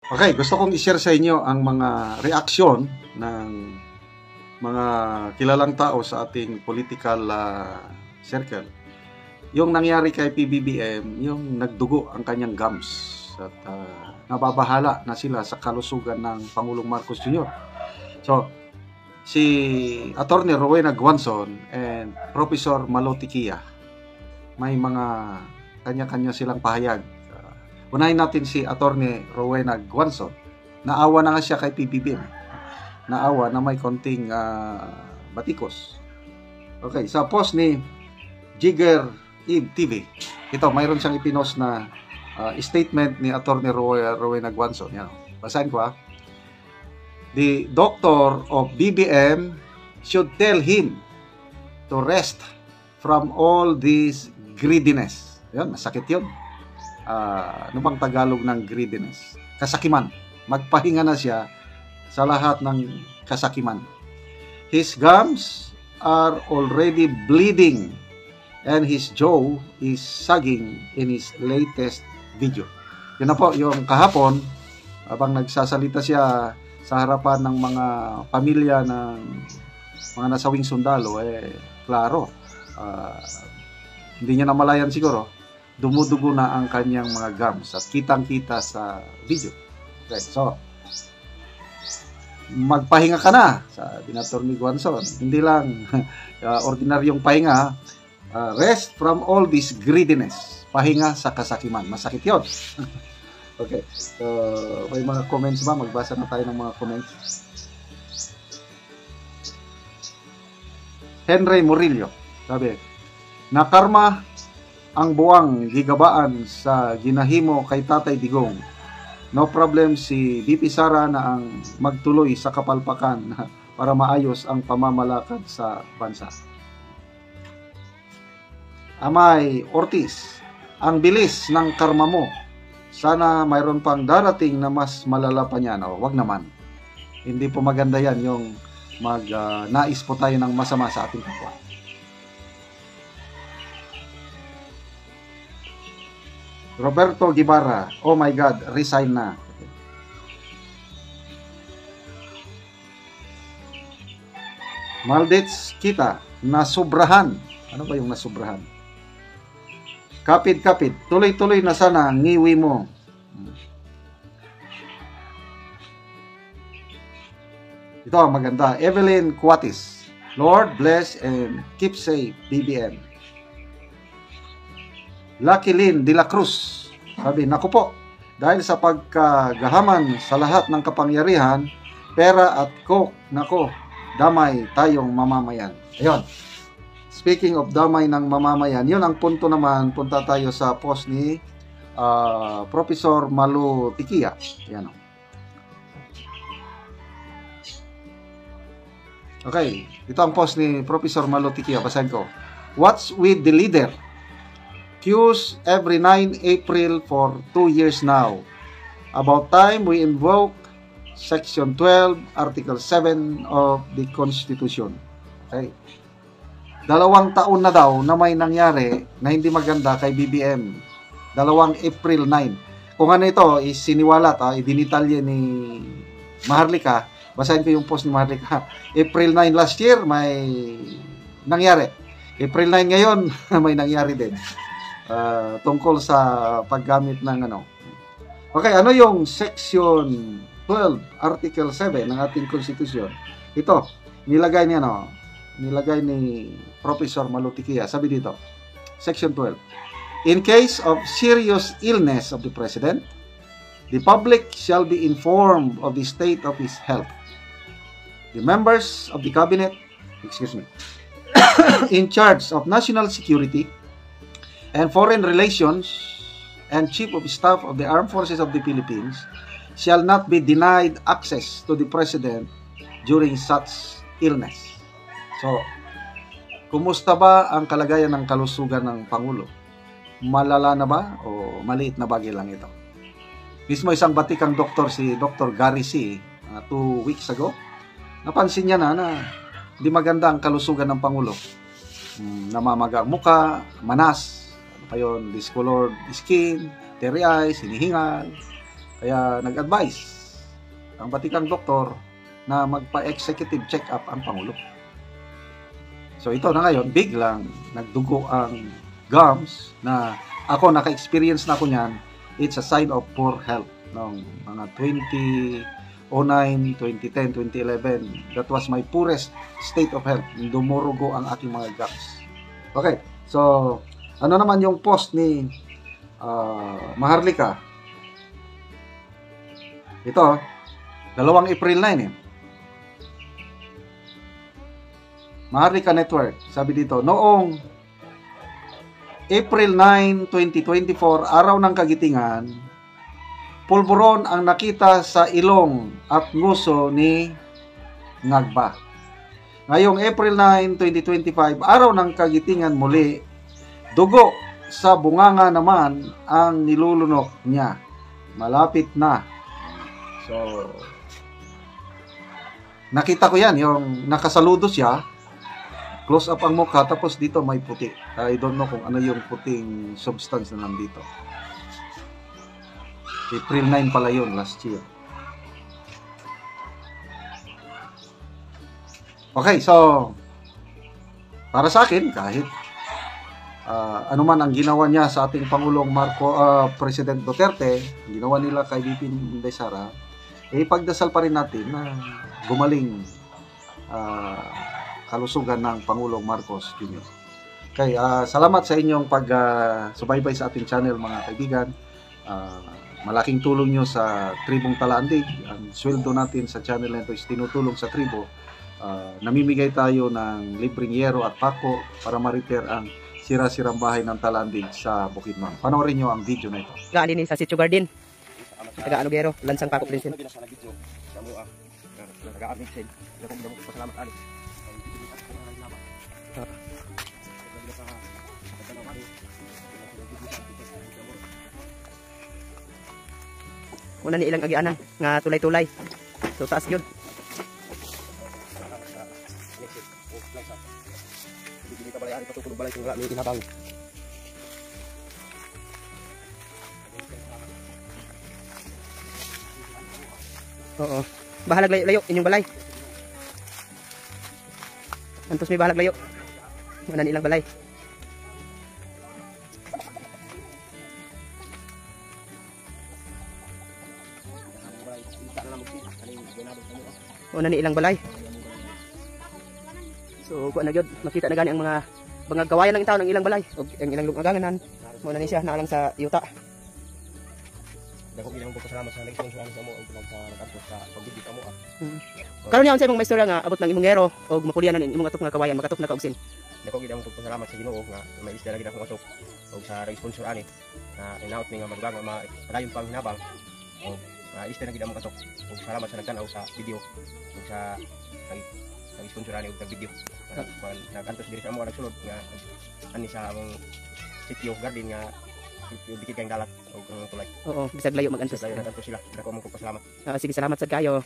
Okay, gusto kong i-share sa inyo ang mga reaksyon ng mga kilalang tao sa ating political circle. Yung nangyari kay PBBM, yung nagdugo ang kanyang gums at nababahala na sila sa kalusugan ng Pangulong Marcos Jr. So, si Attorney Rowena Guanzon and Professor Malo Tiquia, may mga kanya-kanya silang pahayag. Unahin natin si Attorney Rowena Guanzon. Naawa na nga siya kay PBBM. Naawa na may konting batikos. Okay, sa post ni Jigger Eve TV, ito, mayroon siyang ipinost na statement ni Attorney Rowena Guanzon. Yan, basahin ko . The doctor of BBM should tell him to rest from all this greediness. Yan, masakit yun. Ano bang Tagalog ng greediness? Kasakiman. Magpahinga na siya sa lahat ng kasakiman. His gums are already bleeding and his jaw is sagging in his latest video. Yun na po, yung kahapon, habang nagsasalita siya sa harapan ng mga pamilya ng mga nasawing sundalo, klaro, hindi niya namalayan siguro, dumudugo na ang kanyang mga gums at kitang-kita sa video. Okay, so, magpahinga ka na, sabi ni Attorney Guanzon. Hindi lang ordinaryong pahinga, rest from all this greediness. Pahinga sa kasakiman. Masakit yun. Okay, so, may mga comments ba? Magbasa na tayo ng mga comments. Henry Murillo, sabi, nakarma ang buwang gigabaan sa ginahimo kay Tatay Digong. No problem si BP Sara na ang magtuloy sa kapalpakan para maayos ang pamamalakad sa bansa. Amay Ortiz, ang bilis ng karma mo. Sana mayroon pang darating na mas malala pa niyan. Wag naman. Hindi po maganda yan yung nais po tayo ng masama sa ating kapwa. Roberto Guibarra, oh my God, resign na. Maldits kita, nasubrahan. Ano ba yung nasubrahan? Kapit-kapit, tuloy-tuloy na sana ngiwi mo. Ito, maganda. Evelyn Cuatis, Lord bless and keep safe, BBM. Lucky Lynn de la Cruz, sabi, naku po, dahil sa pagkagahaman sa lahat ng kapangyarihan, pera at coke, nako, damay tayong mamamayan. Ayun, speaking of damay ng mamamayan, yun ang punto naman, punta tayo sa post ni Professor Malo Tiquia. Ayan. Okay, ito ang post ni Professor Malo Tiquia, basahin ko. What's with the leader? Queues every 9 April for 2 years now. About time we invoke Section 12, Article 7 of the Constitution. Okay. 2 taon na daw na may nangyari na hindi maganda kay BBM. 2 April 9. Kung ano ito, isiniwalat, idinitalye ni Maharlika. Basahin ko yung post ni Maharlika. April 9 last year, may nangyari. April 9 ngayon, may nangyari din. Tungkol sa paggamit ng ano. Okay, ano yung Section 12, Article 7 ng ating Constitution? Ito, nilagay ni Professor Malo Tiquia. Sabi dito, Section 12. In case of serious illness of the President, the public shall be informed of the state of his health. The members of the Cabinet, in charge of national security and foreign relations and Chief of Staff of the Armed Forces of the Philippines shall not be denied access to the President during such illness. So, kumusta ba ang kalagayan ng kalusugan ng Pangulo? Malala na ba o maliit na bagay lang ito? Mismo isang batikang doktor, si Dr. Gary C., 2 weeks ago, napansin niya na hindi maganda ang kalusugan ng Pangulo. Namamaga ang muka, manas, discolored skin, teary eyes, hinihingal. Kaya nag-advise ang batikang doktor na magpa-executive check-up ang Pangulo. So ito na ngayon, biglang nagdugo ang gums na ako naka-experience na ako niyan. It's a sign of poor health noong mga 2009, 2010, 2011. That was my poorest state of health. Dumurugo ang aking mga gums. Okay, so ano naman yung post ni Maharlika? Ito, 2 April 9 Maharlika Network, sabi dito, noong April 9, 2024, araw ng kagitingan, pulburon ang nakita sa ilong at nguso ni Ngagba. Ngayong April 9, 2025, araw ng kagitingan muli, dugo sa bunganga naman ang nilulunok niya. Malapit na. So, nakita ko yan, yung nakasaludo siya, close up ang mukha, tapos dito may puti. I don't know kung ano yung puting substance na nandito. April 9 pala yun, last year. Okay, so para sa akin, kahit ano man ang ginawa niya sa ating Pangulong President Duterte, ginawa nila kay VP Inday Sara, pagdasal pa rin natin na gumaling kalusugan ng Pangulong Marcos Jr. Okay, salamat sa inyong pag-subaybay sa ating channel, mga kaibigan. Malaking tulong nyo sa Tribong Talandig. Ang sweldo natin sa channel na ito is tinutulong sa tribo. Namimigay tayo ng libreng yero at pako para ma-repair ang sira-sirang bahay ng Talandig sa Bukidnon. Panoorin nyo ang video na ito. Gaan din sa Sitio Garden. Taga Alugero, Lansang Pako Prinsin. Una ni ilang agianan nga tulay-tulay. So taas gyud. Oo. Bahalag layo inyong balay. Antos may bahalag layo. Una ni ilang balay. Una ni ilang balay. So kuan na gyud makita na gani ang mga gawayan ng tao ng ilang balay ug ang ilang lugaganganan. Mo na ni siya naalang sa yuta. Dako ilang pagpasalamat sa nag-sponsor sa mo ug sa nag-advocate sa pagbibig kamo. Karon niya unsay imong maistorya nga abot ng imong ngero ug makulyanan imong atok nga kawayan makatok na kaugsin. Dako ilang pagpasalamat sa Ginoo nga may isda lagi akong atok ug sa nag-sponsor ani na inaut mi nga madugang nga padayon pang hinabang. Ug isda lagi akong atok ug salamat sa nagtanaw sa video ug sa nag-sponsor ani ug nag-video. Nag-antos diri sa amo nagsulod nga ani sa among sitio garden nga bikid kang dalat ug tulay. Oo, bisag layo mag-antos. Layo na sila. Dako mo ko pasalamat. Sige, salamat sad kayo.